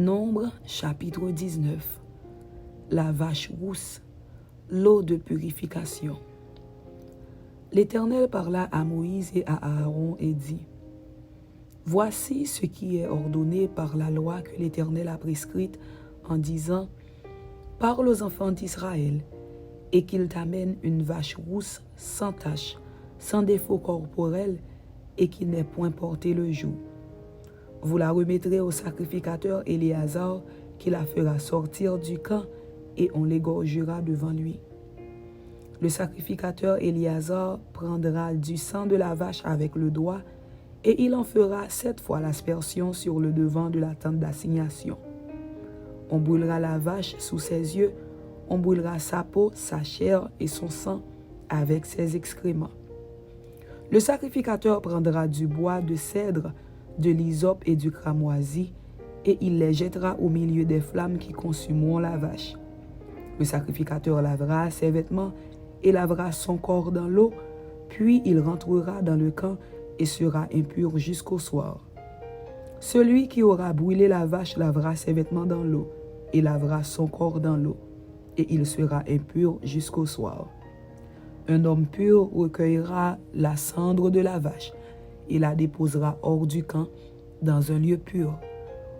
Nombre chapitre 19. La vache rousse, l'eau de purification. L'Éternel parla à Moïse et à Aaron et dit: Voici ce qui est ordonné par la loi que l'Éternel a prescrite en disant: Parle aux enfants d'Israël et qu'ils t'amènent une vache rousse sans tache, sans défaut corporel et qui n'ait point porté le joug. Vous la remettrez au sacrificateur Éléazar qui la fera sortir du camp et on l'égorgera devant lui. Le sacrificateur Éléazar prendra du sang de la vache avec le doigt et il en fera 7 fois l'aspersion sur le devant de la tente d'assignation. On brûlera la vache sous ses yeux, on brûlera sa peau, sa chair et son sang avec ses excréments. Le sacrificateur prendra du bois de cèdre, de l'hysope et du cramoisi, et il les jettera au milieu des flammes qui consumeront la vache. Le sacrificateur lavera ses vêtements et lavera son corps dans l'eau, puis il rentrera dans le camp et sera impur jusqu'au soir. Celui qui aura brûlé la vache lavera ses vêtements dans l'eau et lavera son corps dans l'eau, et il sera impur jusqu'au soir. Un homme pur recueillera la cendre de la vache et la déposera hors du camp dans un lieu pur.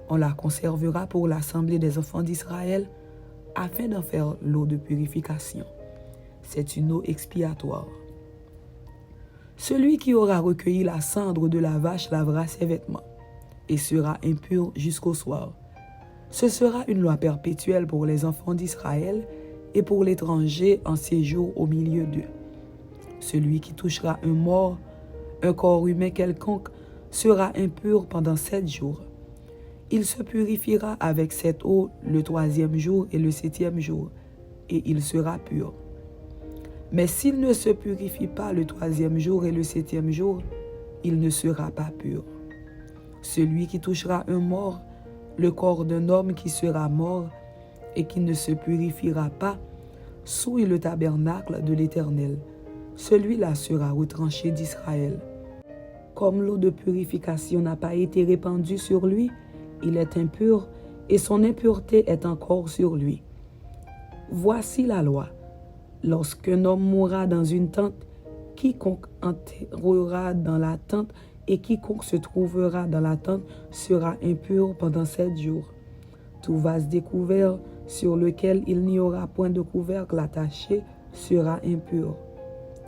On la conservera pour l'assemblée des enfants d'Israël afin d'en faire l'eau de purification. C'est une eau expiatoire. Celui qui aura recueilli la cendre de la vache lavera ses vêtements et sera impur jusqu'au soir. Ce sera une loi perpétuelle pour les enfants d'Israël et pour l'étranger en séjour au milieu d'eux. Celui qui touchera un mort, un corps humain quelconque, sera impur pendant 7 jours. Il se purifiera avec cette eau le 3e jour et le 7e jour, et il sera pur. Mais s'il ne se purifie pas le 3e jour et le 7e jour, il ne sera pas pur. Celui qui touchera un mort, le corps d'un homme qui sera mort et qui ne se purifiera pas, souille le tabernacle de l'Éternel. Celui-là sera retranché d'Israël. Comme l'eau de purification n'a pas été répandue sur lui, il est impur et son impureté est encore sur lui. Voici la loi. Lorsqu'un homme mourra dans une tente, quiconque entrera dans la tente et quiconque se trouvera dans la tente sera impur pendant 7 jours. Tout vase découvert sur lequel il n'y aura point de couvercle attaché sera impur.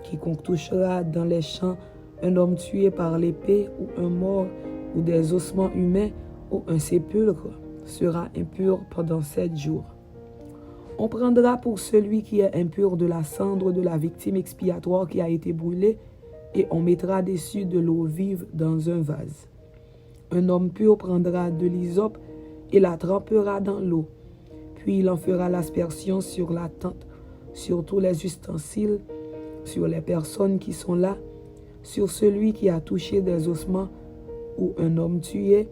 Quiconque touchera dans les champs un homme tué par l'épée ou un mort ou des ossements humains ou un sépulcre sera impur pendant 7 jours. On prendra pour celui qui est impur de la cendre de la victime expiatoire qui a été brûlée et on mettra dessus de l'eau vive dans un vase. Un homme pur prendra de l'hysope et la trempera dans l'eau. Puis il en fera l'aspersion sur la tente, sur tous les ustensiles, sur les personnes qui sont là, sur celui qui a touché des ossements, ou un homme tué,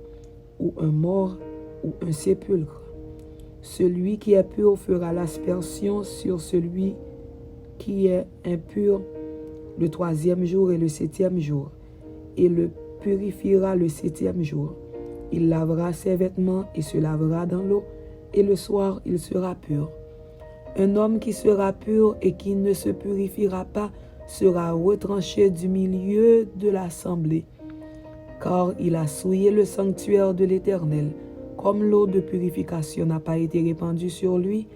ou un mort, ou un sépulcre. Celui qui est pur fera l'aspersion sur celui qui est impur le 3e jour et le 7e jour, et le purifiera le 7e jour. Il lavera ses vêtements et se lavera dans l'eau, et le soir il sera pur. Un homme qui sera pur et qui ne se purifiera pas sera retranché du milieu de l'assemblée, car il a souillé le sanctuaire de l'Éternel. Comme l'eau de purification n'a pas été répandue sur lui,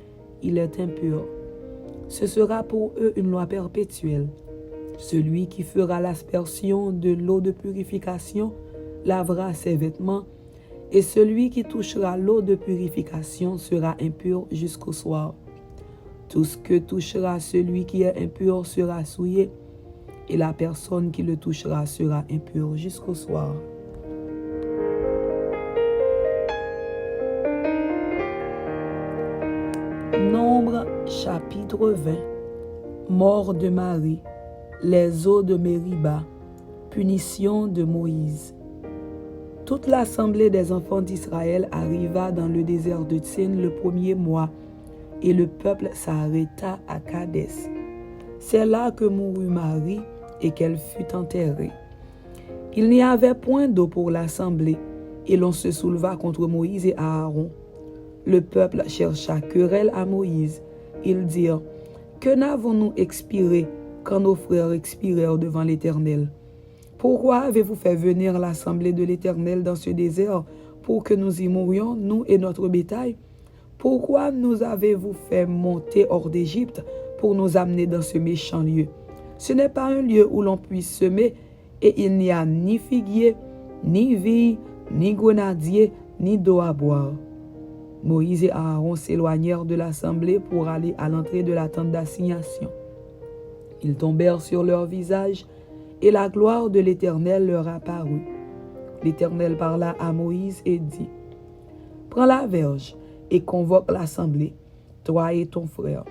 il est impur. Ce sera pour eux une loi perpétuelle. Celui qui fera l'aspersion de l'eau de purification lavera ses vêtements, et celui qui touchera l'eau de purification sera impur jusqu'au soir. Tout ce que touchera celui qui est impur sera souillé, et la personne qui le touchera sera impure jusqu'au soir. Nombre chapitre 20. Mort de Marie, les eaux de Mériba, punition de Moïse. Toute l'assemblée des enfants d'Israël arriva dans le désert de Tsin le 1er mois, et le peuple s'arrêta à Kadès. C'est là que mourut Marie et qu'elle fut enterrée. Il n'y avait point d'eau pour l'assemblée, Et l'on se souleva contre Moïse et Aaron. Le peuple chercha querelle à Moïse. Ils dirent, « Que n'avons-nous expiré quand nos frères expirèrent devant l'Éternel? Pourquoi avez-vous fait venir l'assemblée de l'Éternel dans ce désert pour que nous y mourions, nous et notre bétail? Pourquoi nous avez-vous fait monter hors d'Égypte pour nous amener dans ce méchant lieu? Ce n'est pas un lieu où l'on puisse semer, et il n'y a ni figuier, ni vigne, ni grenadier, ni d'eau à boire. » Moïse et Aaron s'éloignèrent de l'assemblée pour aller à l'entrée de la tente d'assignation. Ils tombèrent sur leur visage, et la gloire de l'Éternel leur apparut. L'Éternel parla à Moïse et dit, « Prends la verge et convoque l'assemblée, toi et ton frère.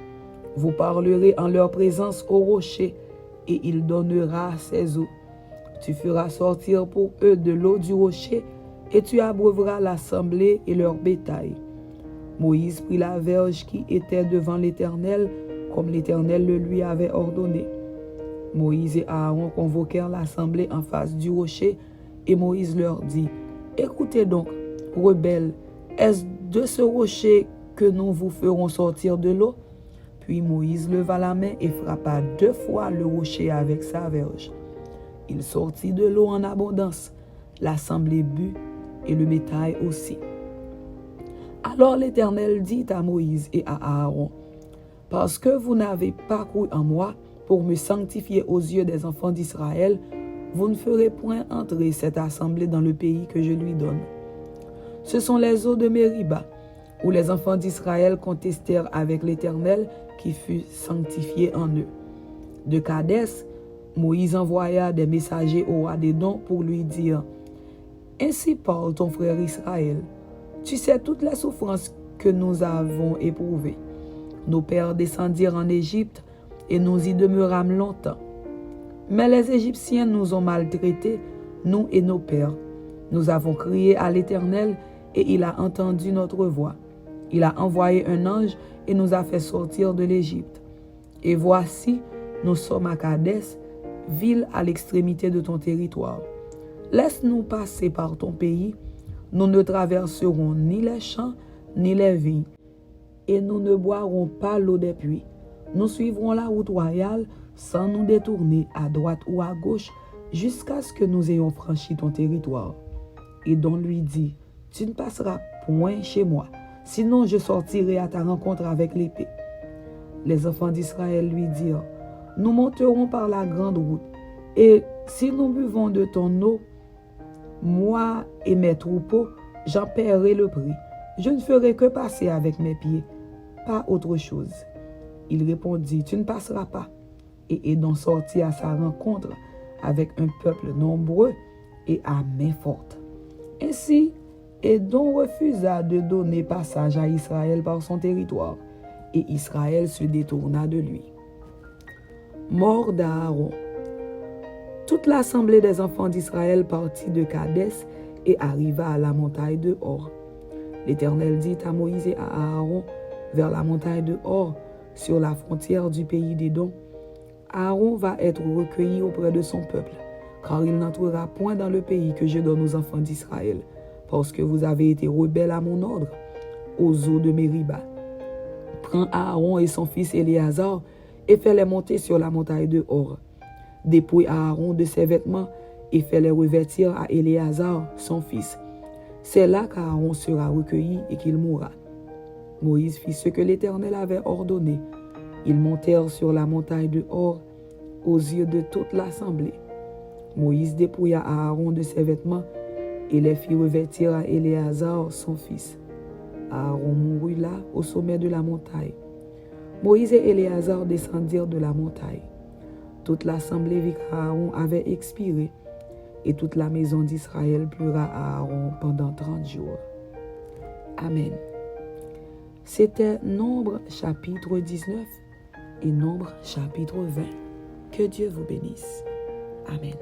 Vous parlerez en leur présence au rocher, et il donnera ses eaux. Tu feras sortir pour eux de l'eau du rocher, et tu abreuveras l'assemblée et leur bétail. » Moïse prit la verge qui était devant l'Éternel, comme l'Éternel le lui avait ordonné. Moïse et Aaron convoquèrent l'assemblée en face du rocher, et Moïse leur dit, « Écoutez donc, rebelles, est-ce de ce rocher que nous vous ferons sortir de l'eau? » Puis Moïse leva la main et frappa 2 fois le rocher avec sa verge. Il sortit de l'eau en abondance, l'assemblée but, et le bétail aussi. Alors l'Éternel dit à Moïse et à Aaron, « Parce que vous n'avez pas cru en moi pour me sanctifier aux yeux des enfants d'Israël, vous ne ferez point entrer cette assemblée dans le pays que je lui donne. Ce sont les eaux de Mériba, où les enfants d'Israël contestèrent avec l'Éternel qui fut sanctifié en eux. De Kadès, Moïse envoya des messagers au roi d'Édom pour lui dire, « Ainsi parle ton frère Israël. Tu sais toutes les souffrances que nous avons éprouvées. Nos pères descendirent en Égypte et nous y demeurâmes longtemps. Mais les Égyptiens nous ont maltraités, nous et nos pères. Nous avons crié à l'Éternel et il a entendu notre voix. Il a envoyé un ange et nous a fait sortir de l'Égypte. Et voici, nous sommes à Kadès, ville à l'extrémité de ton territoire. Laisse-nous passer par ton pays. Nous ne traverserons ni les champs, ni les vignes, et nous ne boirons pas l'eau des puits. Nous suivrons la route royale sans nous détourner à droite ou à gauche jusqu'à ce que nous ayons franchi ton territoire. » Édom lui dit, « Tu ne passeras point chez moi, sinon je sortirai à ta rencontre avec l'épée. » Les enfants d'Israël lui dirent, « Nous monterons par la grande route, et si nous buvons de ton eau, moi et mes troupeaux, j'en paierai le prix. Je ne ferai que passer avec mes pieds, pas autre chose. » Il répondit, « Tu ne passeras pas. » Et Édom sortit à sa rencontre avec un peuple nombreux et à main forte. Ainsi, Édom refusa de donner passage à Israël par son territoire, et Israël se détourna de lui. Mort d'Aaron. Toute l'assemblée des enfants d'Israël partit de Kadès et arriva à la montagne de Hor. L'Éternel dit à Moïse et à Aaron, vers la montagne de Hor, sur la frontière du pays d'Édom, « Aaron va être recueilli auprès de son peuple, car il n'entrera point dans le pays que je donne aux enfants d'Israël, parce que vous avez été rebelles à mon ordre, aux eaux de Mériba. Prends Aaron et son fils Éléazar et fais-les monter sur la montagne de Hor. Dépouille Aaron de ses vêtements et fais-les revêtir à Éléazar, son fils. C'est là qu'Aaron sera recueilli et qu'il mourra. » Moïse fit ce que l'Éternel avait ordonné. Ils montèrent sur la montagne de Hor aux yeux de toute l'assemblée. Moïse dépouilla Aaron de ses vêtements et les fit revêtir à Éléazar, son fils. Aaron mourut là, au sommet de la montagne. Moïse et Éléazar descendirent de la montagne. Toute l'assemblée vit qu'Aaron avait expiré, et toute la maison d'Israël pleura à Aaron pendant 30 jours. Amen. C'était Nombre chapitre 19 et Nombre chapitre 20. Que Dieu vous bénisse. Amen.